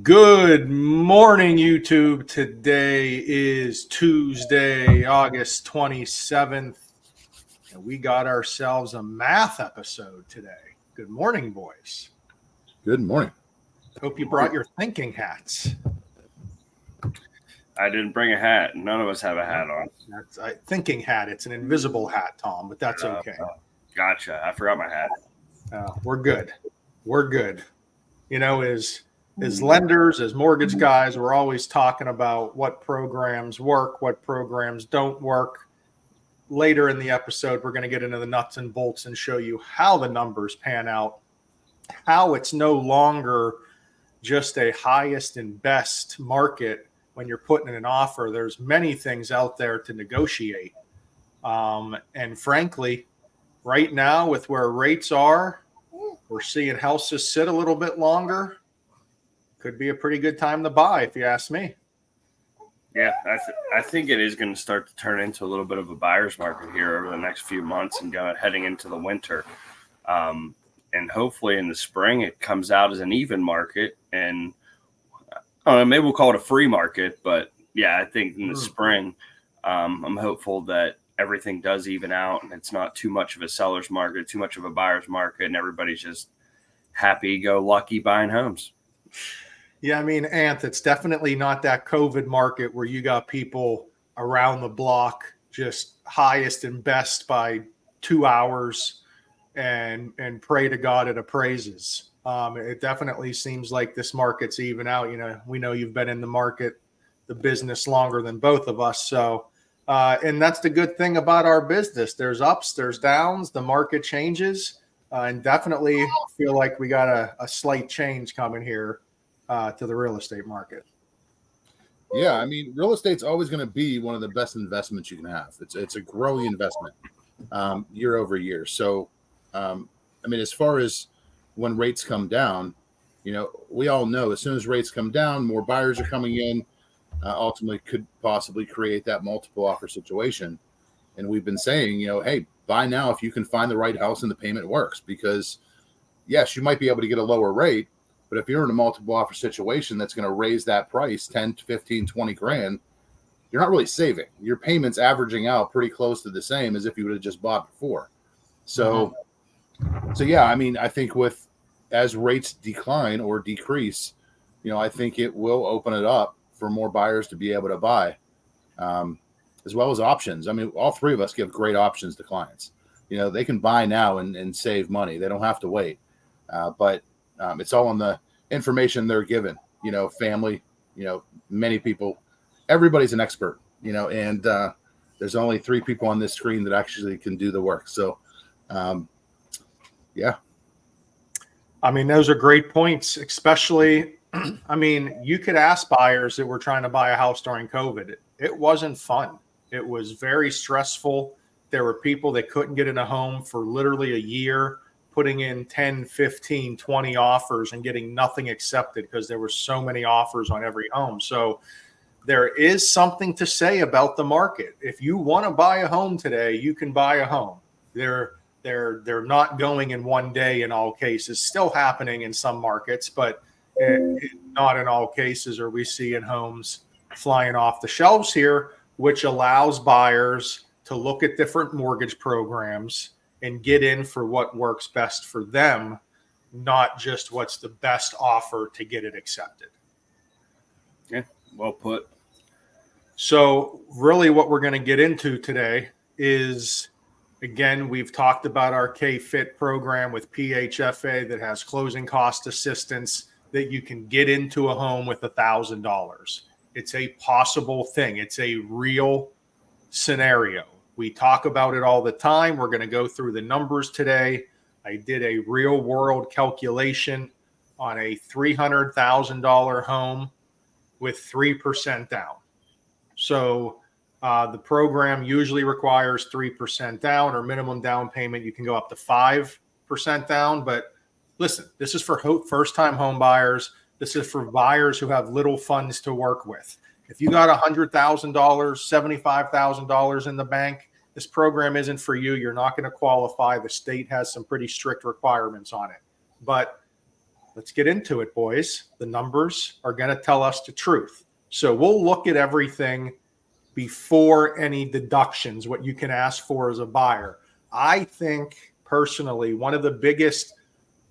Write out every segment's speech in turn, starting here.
Good morning, YouTube. Today is Tuesday, August 27th, and we got ourselves a math episode today. Good morning, boys. Good morning. Hope you brought your thinking hats. I didn't bring a hat. None of us have a hat on. That's a thinking hat. It's an invisible hat, Tom, but that's okay. Gotcha. I forgot my hat. We're good. We're good. You know, as lenders, as mortgage guys, we're always talking about what programs work, what programs don't work. Later in the episode, we're going to get into the nuts and bolts and show you how the numbers pan out, how it's no longer just a highest and best market when you're putting in an offer. There's many things out there to negotiate. And frankly, right now with where rates are, we're seeing houses sit a little bit longer. Could be a pretty good time to buy, if you ask me. Yeah, I think it is going to start to turn into a little bit of a buyer's market here over the next few months and heading into the winter. And hopefully in the spring, it comes out as an even market. And I don't know, maybe we'll call it a free market. But yeah, I think in the spring, I'm hopeful that everything does even out and it's not too much of a seller's market, too much of a buyer's market, and everybody's just happy-go-lucky buying homes. Yeah, I mean, Anth, it's definitely not that COVID market where you got people around the block just highest and best by 2 hours and pray to God it appraises. It definitely seems like this market's even out. You know, we know you've been in the market, the business longer than both of us. So, and that's the good thing about our business. There's ups, there's downs, the market changes, and definitely feel like we got a slight change coming here to the real estate market. Yeah, I mean, real estate's always going to be one of the best investments you can have. It's a growing investment year over year. So, I mean, as far as when rates come down, you know, we all know as soon as rates come down, more buyers are coming in. Ultimately could possibly create that multiple offer situation. And we've been saying, you know, hey, buy now if you can find the right house and the payment works, because yes, you might be able to get a lower rate, but if you're in a multiple offer situation that's going to raise that price 10 to 15, 20 grand, you're not really saving. Your payments averaging out pretty close to the same as if you would have just bought before. So, yeah, I mean, I think as rates decline or decrease, you know, I think it will open it up for more buyers to be able to buy, as well as options. I mean, all three of us give great options to clients. You know, they can buy now and save money. They don't have to wait. But it's all on the information they're given. You know, family, you know, many people, everybody's an expert, you know, and there's only 3 people on this screen that actually can do the work. So, yeah. I mean, those are great points, especially I mean, you could ask buyers that were trying to buy a house during COVID. It wasn't fun. It was very stressful. There were people that couldn't get in a home for literally a year, putting in 10, 15, 20 offers and getting nothing accepted because there were so many offers on every home. So there is something to say about the market. If you want to buy a home today, you can buy a home. They're not going in one day in all cases, still happening in some markets, but not in all cases are we seeing homes flying off the shelves here, which allows buyers to look at different mortgage programs and get in for what works best for them, not just what's the best offer to get it accepted. Yeah, well put. So really what we're going to get into today is, again, we've talked about our K-Fit program with PHFA that has closing cost assistance that you can get into a home with $1,000. It's a possible thing. It's a real scenario. We talk about it all the time. We're going to go through the numbers today. I did a real world calculation on a $300,000 home with 3% down. So the program usually requires 3% down or minimum down payment. You can go up to 5% down, but listen, this is for first-time home buyers. This is for buyers who have little funds to work with. If you got $100,000, $75,000 in the bank, this program isn't for you. You're not going to qualify. The state has some pretty strict requirements on it. But let's get into it, boys. The numbers are going to tell us the truth. So we'll look at everything before any deductions, what you can ask for as a buyer. I think personally, one of the biggest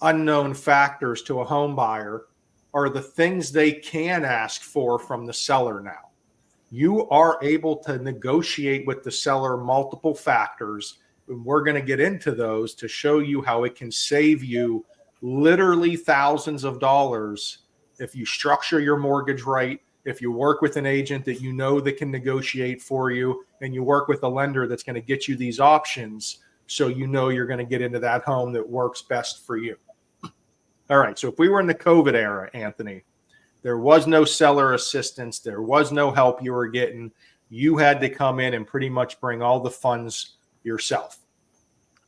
unknown factors to a home buyer are the things they can ask for from the seller now. You are able to negotiate with the seller multiple factors, and we're going to get into those to show you how it can save you literally thousands of dollars if you structure your mortgage right, if you work with an agent that you know that can negotiate for you, and you work with a lender that's going to get you these options so you know you're going to get into that home that works best for you. All right, so if we were in the COVID era, Anthony, there was no seller assistance, there was no help you were getting. You had to come in and pretty much bring all the funds yourself.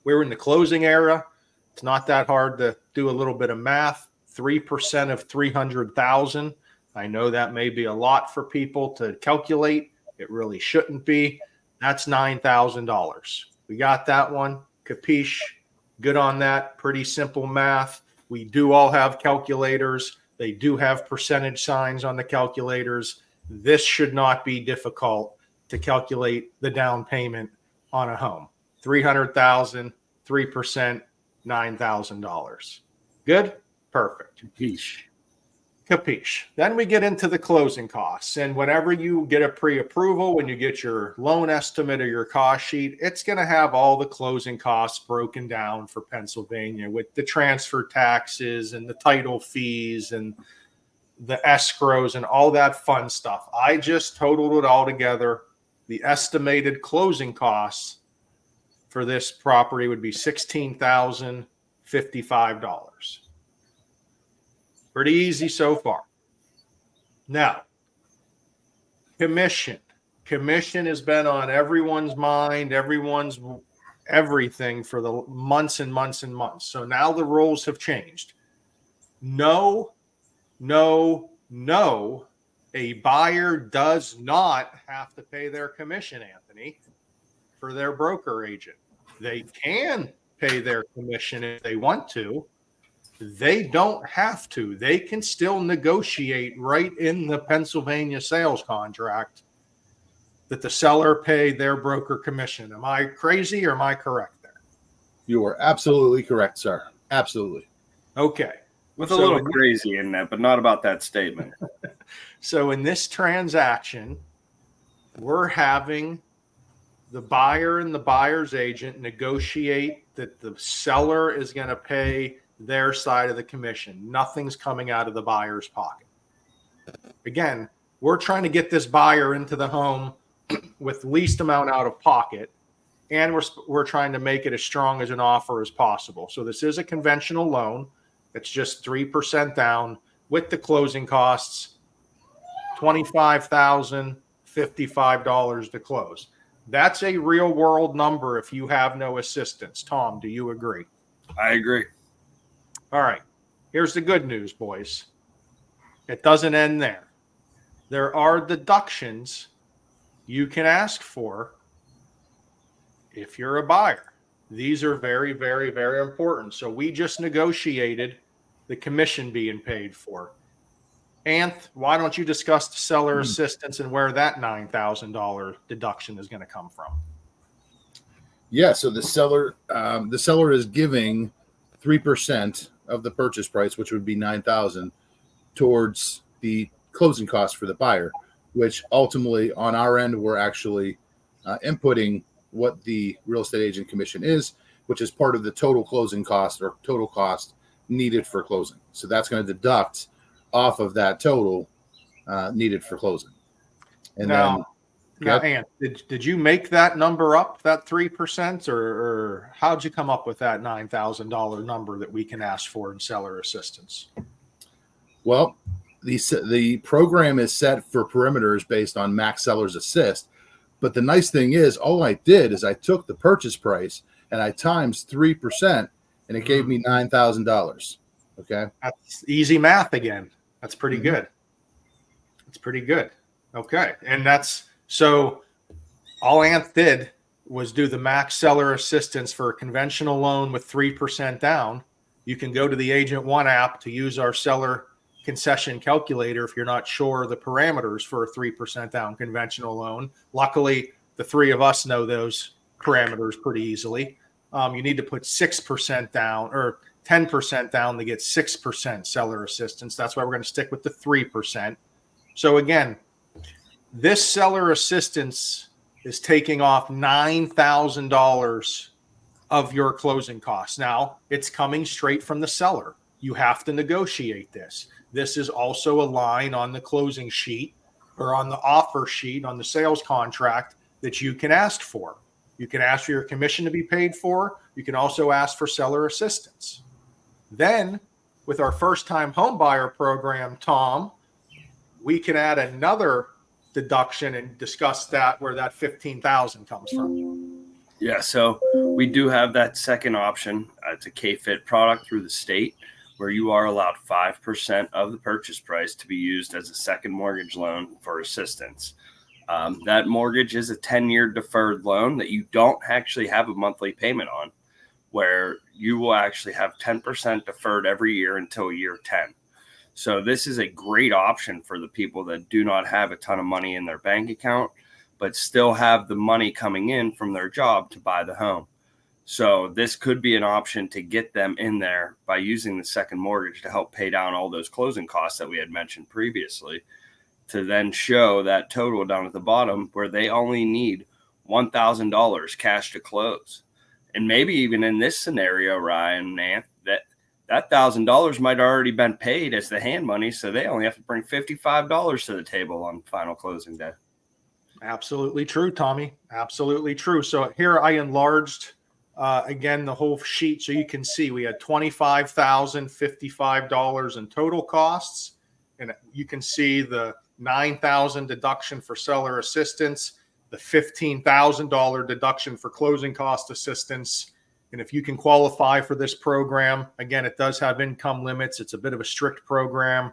We were in the closing era. It's not that hard to do a little bit of math. 3% of 300,000. I know that may be a lot for people to calculate. It really shouldn't be. That's $9,000. We got that one. Capiche. Good on that. Pretty simple math. We do all have calculators. They do have percentage signs on the calculators. This should not be difficult to calculate the down payment on a home. 300,000, 3%, $9,000. Good? Perfect. Capiche. Then we get into the closing costs. And whenever you get a pre-approval, when you get your loan estimate or your cost sheet, it's going to have all the closing costs broken down for Pennsylvania with the transfer taxes and the title fees and the escrows and all that fun stuff. I just totaled it all together. The estimated closing costs for this property would be $16,055. Pretty easy so far. Now, commission. Commission has been on everyone's mind, everyone's everything for the months and months and months. So now the rules have changed. No. A buyer does not have to pay their commission, Anthony, for their broker agent. They can pay their commission if they want to. They don't have to. They can still negotiate right in the Pennsylvania sales contract that the seller pay their broker commission. Am I crazy or am I correct there? You are absolutely correct, sir. Absolutely. Okay. With a little crazy in that, but not about that statement. So in this transaction, we're having the buyer and the buyer's agent negotiate that the seller is going to pay their side of the commission. Nothing's coming out of the buyer's pocket. Again, we're trying to get this buyer into the home with least amount out of pocket, and we're trying to make it as strong as an offer as possible. So this is a conventional loan. It's just 3% down with the closing costs, $25,055 to close. That's a real world number if you have no assistance. Tom, do you agree? I agree. All right. Here's the good news, boys. It doesn't end there. There are deductions you can ask for if you're a buyer. These are very, very, very important. So we just negotiated the commission being paid for. Anth, why don't you discuss the seller assistance and where that $9,000 deduction is going to come from? Yeah, so the seller is giving 3% of the purchase price, which would be $9,000, towards the closing costs for the buyer, which ultimately on our end we're actually inputting what the real estate agent commission is, which is part of the total closing cost or total cost needed for closing. So that's going to deduct off of that total needed for closing. And now, Anth, did you make that number up, that 3%, or how'd you come up with that $9,000 number that we can ask for in seller assistance? Well, the program is set for perimeters based on max seller's assist. But the nice thing is, all I did is I took the purchase price and I times 3%, and it gave me $9,000. Okay, that's easy math again. That's pretty good. That's pretty good. Okay, and that's so. All Anth did was do the max seller assistance for a conventional loan with 3% down, You can go to the Agent One app to use our seller concession calculator if you're not sure the parameters for a 3% down conventional loan. Luckily, the three of us know those parameters pretty easily. You need to put 6% down or 10% down to get 6% seller assistance. That's why we're going to stick with the 3%. So again, this seller assistance is taking off $9,000 of your closing costs. Now, it's coming straight from the seller. You have to negotiate this. This is also a line on the closing sheet or on the offer sheet on the sales contract that you can ask for. You can ask for your commission to be paid for. You can also ask for seller assistance. Then, with our first-time home buyer program, Tom, we can add another deduction and discuss that where that $15,000 comes from. Yeah, so we do have that second option. It's a K-Fit product through the state where you are allowed 5% of the purchase price to be used as a second mortgage loan for assistance. That mortgage is a 10-year deferred loan that you don't actually have a monthly payment on, where you will actually have 10% deferred every year until year 10. So this is a great option for the people that do not have a ton of money in their bank account, but still have the money coming in from their job to buy the home. So this could be an option to get them in there by using the second mortgage to help pay down all those closing costs that we had mentioned previously, to then show that total down at the bottom where they only need $1,000 cash to close. And maybe even in this scenario, Ryan, Nant, that $1,000 might have already been paid as the hand money, so they only have to bring $55 to the table on final closing day. Absolutely true, Tommy. Absolutely true. So here I enlarged again the whole sheet so you can see we had $25,055 in total costs, and you can see the $9,000 deduction for seller assistance, the $15,000 deduction for closing cost assistance. And if you can qualify for this program, again, it does have income limits. It's a bit of a strict program.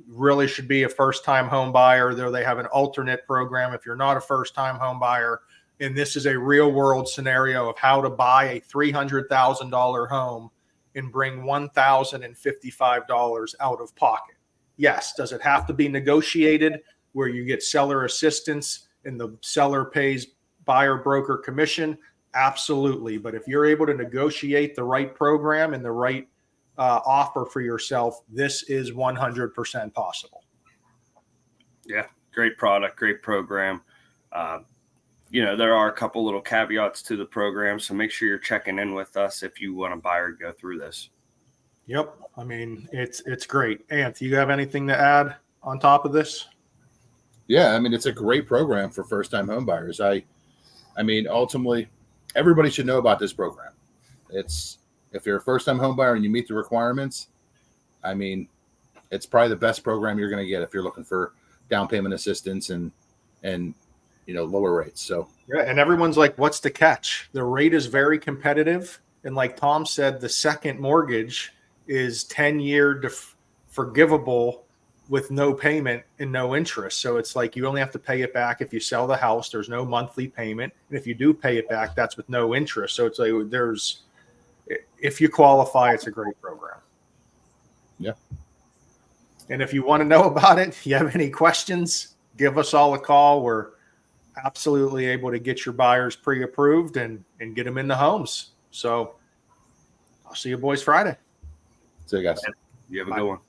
Really should be a first-time home buyer. Though they have an alternate program if you're not a first-time home buyer. And this is a real-world scenario of how to buy a $300,000 home and bring $1,055 out of pocket. Yes, does it have to be negotiated where you get seller assistance and the seller pays buyer broker commission? Absolutely. But if you're able to negotiate the right program and the right offer for yourself, this is 100% possible. Yeah, great product, great program. There are a couple little caveats to the program, so make sure you're checking in with us if you want to buy or go through this. Yep. I mean, it's great. Ant, you have anything to add on top of this? Yeah, I mean, it's a great program for first-time home buyers. I mean, ultimately, everybody should know about this program. It's, if you're a first-time home buyer and you meet the requirements, I mean, it's probably the best program you're going to get if you're looking for down payment assistance and lower rates. So yeah, and everyone's like, what's the catch? The rate is very competitive, and like Tom said, the second mortgage is 10-year forgivable with no payment and no interest. So it's like you only have to pay it back if you sell the house. There's no monthly payment, and if you do pay it back, that's with no interest. So it's like if you qualify, it's a great program. Yeah. And if you want to know about it, if you have any questions, give us all a call. We're absolutely able to get your buyers pre-approved and get them in the homes. So I'll see you boys Friday. See you guys. You have a good one.